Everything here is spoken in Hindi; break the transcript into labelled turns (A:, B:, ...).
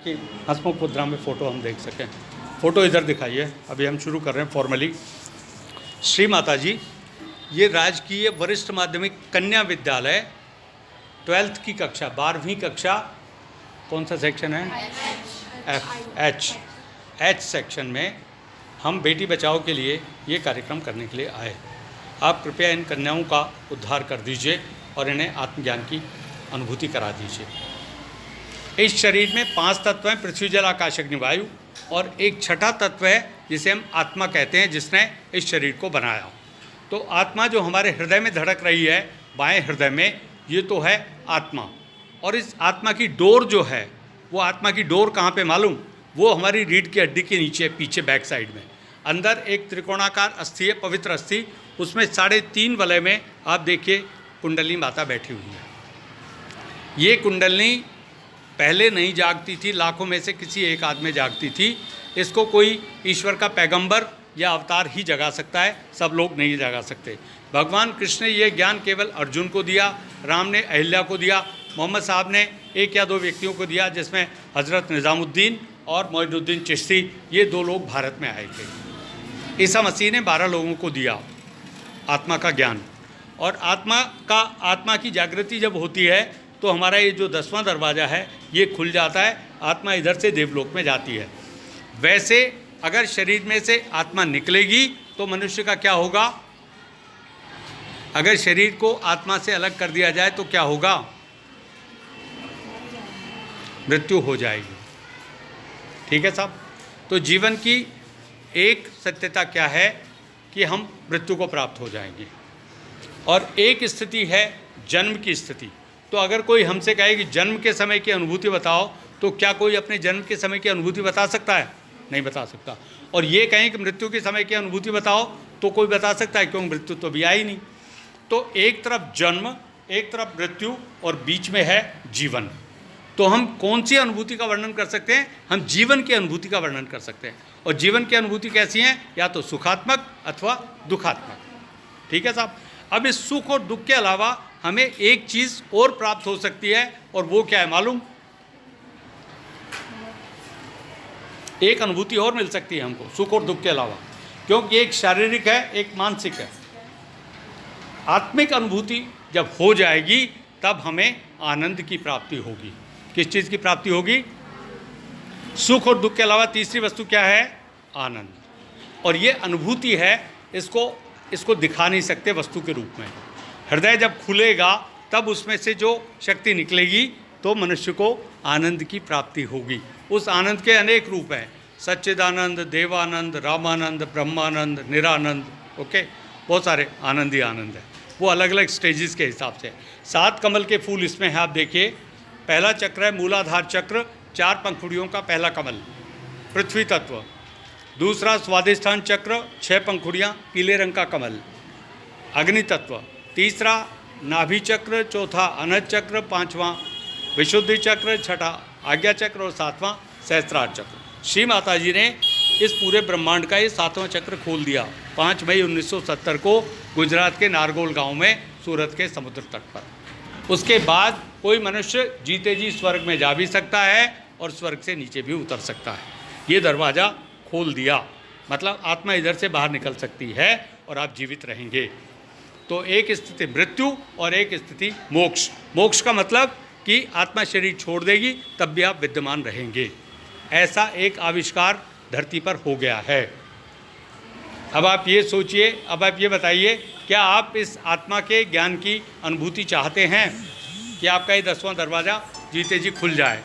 A: कि हंसमुख मुद्रा में फ़ोटो हम देख सकें। फ़ोटो इधर दिखाइए। अभी हम शुरू कर रहे हैं फॉर्मली। श्री माता जी, ये राजकीय वरिष्ठ माध्यमिक कन्या विद्यालय 12th की कक्षा 12वीं कक्षा, कौन सा सेक्शन है? एच सेक्शन में हम बेटी बचाओ के लिए ये कार्यक्रम करने के लिए आए। आप कृपया इन कन्याओं का उद्धार कर दीजिए और इन्हें आत्मज्ञान की अनुभूति करा दीजिए। इस शरीर में 5 तत्व हैं, पृथ्वी जल आकाश अग्नि वायु, और एक छठा तत्व है जिसे हम आत्मा कहते हैं, जिसने इस शरीर को बनाया। तो आत्मा जो हमारे हृदय में धड़क रही है, बाएं हृदय में, ये तो है आत्मा। और इस आत्मा की डोर जो है, वो आत्मा की डोर कहाँ पे मालूम? वो हमारी रीढ़ की हड्डी के नीचे, पीछे बैक साइड में। अंदर एक त्रिकोणाकार अस्थि है, पवित्र अस्थि, उसमें 3.5 वलय में आप देखिए कुंडली माता बैठी हुई है। ये कुंडली पहले नहीं जागती थी, लाखों में से किसी एक आदमी में जागती थी। इसको कोई ईश्वर का पैगंबर या अवतार ही जगा सकता है, सब लोग नहीं जगा सकते। भगवान कृष्ण ने ये ज्ञान केवल अर्जुन को दिया, राम ने अहिल्या को दिया, मोहम्मद साहब ने 1 या 2 व्यक्तियों को दिया, जिसमें हज़रत निज़ामुद्दीन और मोइनुद्दीन चिश्ती, ये 2 लोग भारत में आए थे। ईसा मसीह ने 12 लोगों को दिया आत्मा का ज्ञान। और आत्मा की जागृति जब होती है तो हमारा ये जो 10वां दरवाज़ा है ये खुल जाता है, आत्मा इधर से देवलोक में जाती है। वैसे अगर शरीर में से आत्मा निकलेगी तो मनुष्य का क्या होगा? अगर शरीर को आत्मा से अलग कर दिया जाए तो क्या होगा? मृत्यु हो जाएगी। ठीक है साहब? तो जीवन की एक सत्यता क्या है कि हम मृत्यु को प्राप्त हो जाएंगे, और एक स्थिति है जन्म की स्थिति। तो अगर कोई हमसे कहे कि जन्म के समय की अनुभूति बताओ, तो क्या कोई अपने जन्म के समय की अनुभूति बता सकता है? नहीं बता सकता। और ये कहें कि मृत्यु के समय की अनुभूति बताओ, तो कोई बता सकता है, क्योंकि मृत्यु तो भी आई नहीं। तो एक तरफ जन्म, एक तरफ मृत्यु, और बीच में है जीवन। तो हम कौन सी अनुभूति का वर्णन कर सकते हैं? हम जीवन की अनुभूति का वर्णन कर सकते हैं। और जीवन की अनुभूति कैसी है? या तो सुखात्मक अथवा दुखात्मक। ठीक है साहब? अब इस सुख और दुख के अलावा हमें एक चीज़ और प्राप्त हो सकती है, और वो क्या है मालूम? एक अनुभूति और मिल सकती है हमको सुख और दुख के अलावा, क्योंकि एक शारीरिक है, एक मानसिक है। आत्मिक अनुभूति जब हो जाएगी तब हमें आनंद की प्राप्ति होगी। किस चीज़ की प्राप्ति होगी? सुख और दुख के अलावा तीसरी वस्तु क्या है? आनंद। और ये अनुभूति है, इसको दिखा नहीं सकते वस्तु के रूप में। हृदय जब खुलेगा तब उसमें से जो शक्ति निकलेगी तो मनुष्य को आनंद की प्राप्ति होगी। उस आनंद के अनेक रूप हैं, सच्चिदानंद, देवानंद, रामानंद, ब्रह्मानंद, निरानंद। ओके, बहुत सारे आनंद ही आनंद है, वो अलग अलग स्टेजेस के हिसाब से। 7 कमल के फूल इसमें है, आप देखिए। पहला चक्र है मूलाधार चक्र, 4 पंखुड़ियों का पहला कमल, पृथ्वी तत्व। दूसरा स्वादिष्ठान चक्र, 6 पंखुड़ियाँ, पीले रंग का कमल, अग्नि तत्व। तीसरा नाभि चक्र, चौथा अनहद चक्र, 5वां विशुद्धि चक्र, 6ठा आज्ञा चक्र, और 7वां सहस्त्रार चक्र। श्री माता जी ने इस पूरे ब्रह्मांड का ये 7वां चक्र खोल दिया 5 मई 1970 को गुजरात के नारगोल गांव में, सूरत के समुद्र तट पर। उसके बाद कोई मनुष्य जीते जी स्वर्ग में जा भी सकता है और स्वर्ग से नीचे भी उतर सकता है। ये दरवाज़ा खोल दिया, मतलब आत्मा इधर से बाहर निकल सकती है और आप जीवित रहेंगे। तो एक स्थिति मृत्यु और एक स्थिति मोक्ष। मोक्ष का मतलब कि आत्मा शरीर छोड़ देगी तब भी आप विद्यमान रहेंगे। ऐसा एक आविष्कार धरती पर हो गया है। अब आप ये सोचिए, अब आप ये बताइए, क्या आप इस आत्मा के ज्ञान की अनुभूति चाहते हैं कि आपका ये 10वां दरवाज़ा जीते जी खुल जाए?